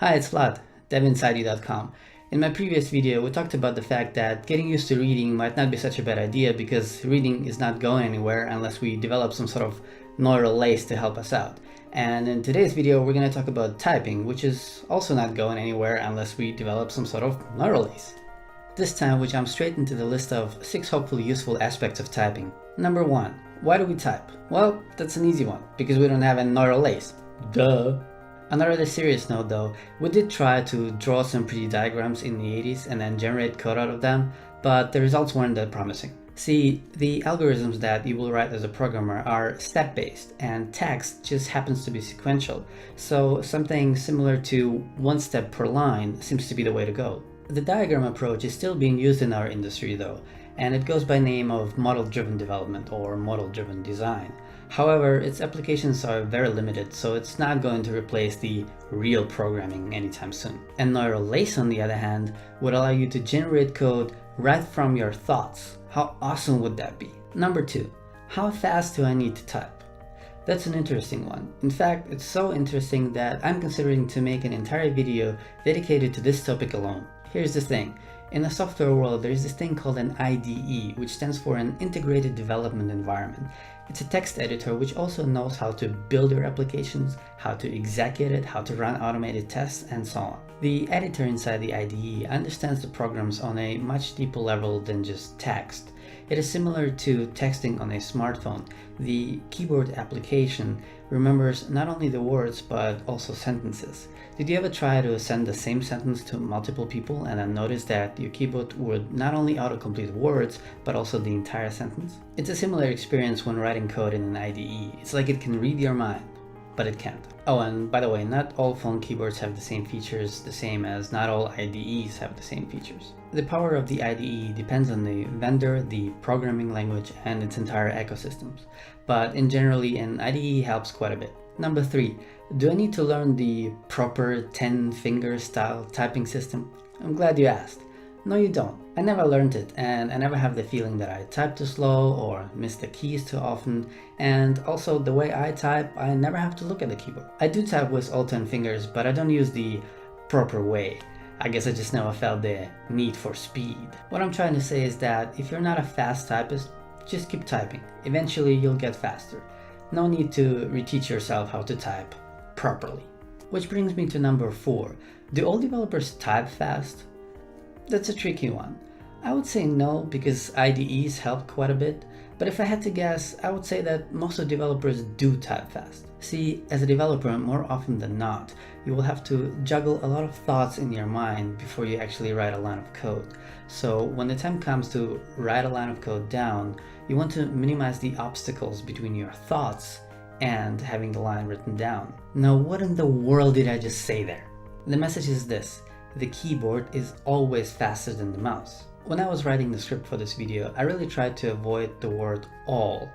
Hi, it's Vlad, devinsideyou.com. In my previous video, we talked about the fact that getting used to reading might not be such a bad idea because reading is not going anywhere unless we develop some sort of neural lace to help us out. And in today's video, we're going to talk about typing, which is also not going anywhere unless we develop some sort of neural lace. This time, we jump straight into the list of 6 hopefully useful aspects of typing. Number 1. Why do we type? Well, that's an easy one, because we don't have a neural lace. Duh! On a rather serious note though, we did try to draw some pretty diagrams in the 80s and then generate code out of them, but the results weren't that promising. See, the algorithms that you will write as a programmer are step-based, and text just happens to be sequential, so something similar to one step per line seems to be the way to go. The diagram approach is still being used in our industry though, and it goes by name of model-driven development or model-driven design. However, its applications are very limited, so it's not going to replace the real programming anytime soon. And neural lace, on the other hand, would allow you to generate code right from your thoughts. How awesome would that be? Number 2. How fast do I need to type? That's an interesting one. In fact, it's so interesting that I'm considering to make an entire video dedicated to this topic alone. Here's the thing. In the software world, there's this thing called an IDE, which stands for an Integrated Development Environment. It's a text editor which also knows how to build your applications, how to execute it, how to run automated tests, and so on. The editor inside the IDE understands the programs on a much deeper level than just text. It is similar to texting on a smartphone. The keyboard application remembers not only the words but also sentences. Did you ever try to send the same sentence to multiple people and then notice that your keyboard would not only autocomplete words but also the entire sentence? It's a similar experience when writing code in an IDE. It's like it can read your mind, but it can't. Oh, and by the way, not all phone keyboards have the same features, the same as not all IDEs have the same features. The power of the IDE depends on the vendor, the programming language, and its entire ecosystems. But in generally, an IDE helps quite a bit. Number 3. Do I need to learn the proper 10-finger style typing system? I'm glad you asked. No, you don't. I never learned it, and I never have the feeling that I type too slow or miss the keys too often, and also the way I type, I never have to look at the keyboard. I do type with all 10 fingers, but I don't use the proper way. I guess I just never felt the need for speed. What I'm trying to say is that if you're not a fast typist, just keep typing. Eventually you'll get faster. No need to reteach yourself how to type properly. Which brings me to number 4. Do all developers type fast? That's a tricky one. I would say no, because IDEs help quite a bit, but if I had to guess, I would say that most of developers do type fast. See, as a developer, more often than not, you will have to juggle a lot of thoughts in your mind before you actually write a line of code. So when the time comes to write a line of code down, you want to minimize the obstacles between your thoughts and having the line written down. Now, what in the world did I just say there? The message is this: the keyboard is always faster than the mouse. When I was writing the script for this video, I really tried to avoid the word all,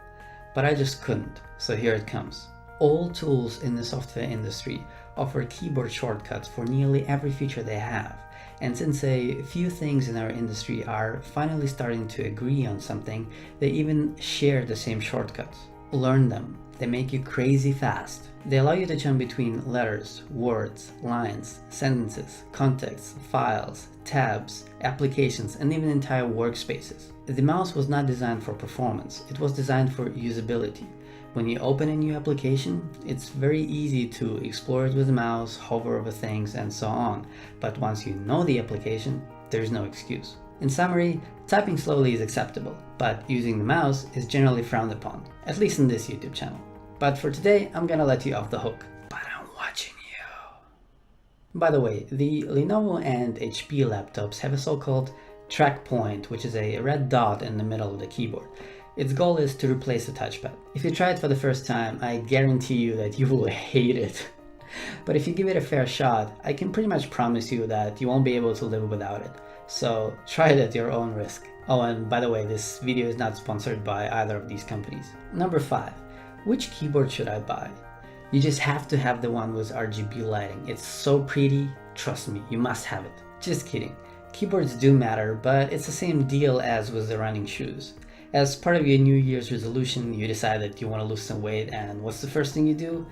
but I just couldn't, so here it comes. All tools in the software industry offer keyboard shortcuts for nearly every feature they have, and since a few things in our industry are finally starting to agree on something, they even share the same shortcuts. Learn them. They make you crazy fast. They allow you to jump between letters, words, lines, sentences, contexts, files, tabs, applications, and even entire workspaces. The mouse was not designed for performance, it was designed for usability. When you open a new application, it's very easy to explore it with the mouse, hover over things, and so on. But once you know the application, there's no excuse. In summary, typing slowly is acceptable, but using the mouse is generally frowned upon, at least in this YouTube channel. But for today, I'm gonna let you off the hook. But I'm watching you. By the way, the Lenovo and HP laptops have a so-called track point, which is a red dot in the middle of the keyboard. Its goal is to replace the touchpad. If you try it for the first time, I guarantee you that you will hate it. But if you give it a fair shot, I can pretty much promise you that you won't be able to live without it. So try it at your own risk. Oh, and by the way, this video is not sponsored by either of these companies. Number 5. Which keyboard should I buy? You just have to have the one with RGB lighting. It's so pretty, trust me, you must have it. Just kidding. Keyboards do matter, but it's the same deal as with the running shoes. As part of your New Year's resolution, you decide that you want to lose some weight, and what's the first thing you do?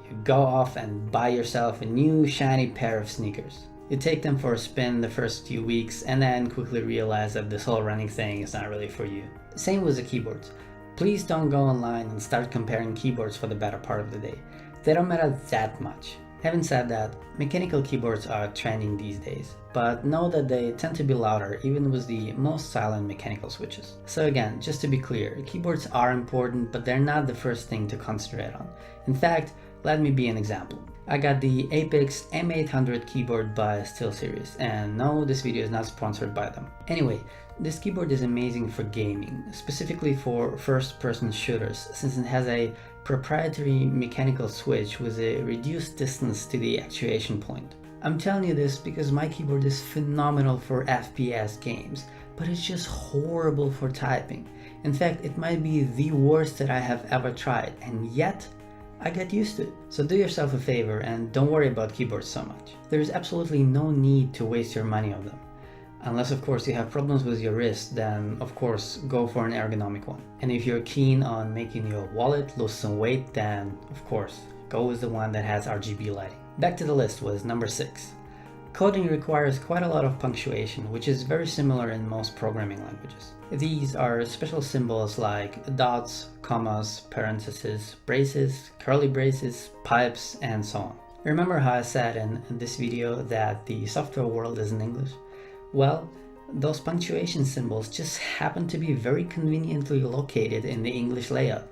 You go off and buy yourself a new shiny pair of sneakers. You take them for a spin the first few weeks and then quickly realize that this whole running thing is not really for you. Same with the keyboards. Please don't go online and start comparing keyboards for the better part of the day. They don't matter that much. Having said that, mechanical keyboards are trending these days, but know that they tend to be louder even with the most silent mechanical switches. So again, just to be clear, keyboards are important, but they're not the first thing to concentrate on. In fact, let me be an example. I got the Apex M800 keyboard by SteelSeries, and no, this video is not sponsored by them. Anyway, this keyboard is amazing for gaming, specifically for first-person shooters, since it has a proprietary mechanical switch with a reduced distance to the actuation point. I'm telling you this because my keyboard is phenomenal for FPS games, but it's just horrible for typing. In fact, it might be the worst that I have ever tried, and yet I get used to it. So do yourself a favor and don't worry about keyboards so much. There is absolutely no need to waste your money on them. Unless of course you have problems with your wrist, then of course go for an ergonomic one. And if you're keen on making your wallet lose some weight, then of course go with the one that has RGB lighting. Back to the list was number 6. Coding requires quite a lot of punctuation, which is very similar in most programming languages. These are special symbols like dots, commas, parentheses, braces, curly braces, pipes, and so on. Remember how I said in this video that the software world is in English? Well, those punctuation symbols just happen to be very conveniently located in the English layout.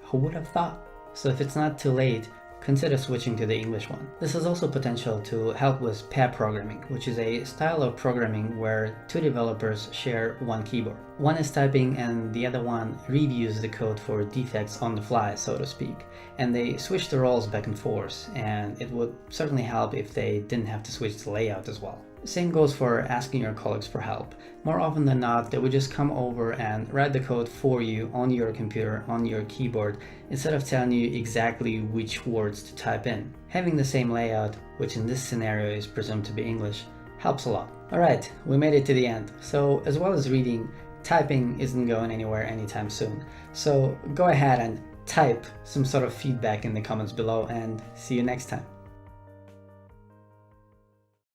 Who would have thought? So if it's not too late, consider switching to the English one. This has also potential to help with pair programming, which is a style of programming where two developers share one keyboard. One is typing and the other one reviews the code for defects on the fly, so to speak, and they switch the roles back and forth, and it would certainly help if they didn't have to switch the layout as well. Same goes for asking your colleagues for help. More often than not, they would just come over and write the code for you on your computer, on your keyboard, instead of telling you exactly which words to type in. Having the same layout, which in this scenario is presumed to be English, helps a lot. Alright, we made it to the end. So as well as reading, typing isn't going anywhere anytime soon. So go ahead and type some sort of feedback in the comments below, and see you next time.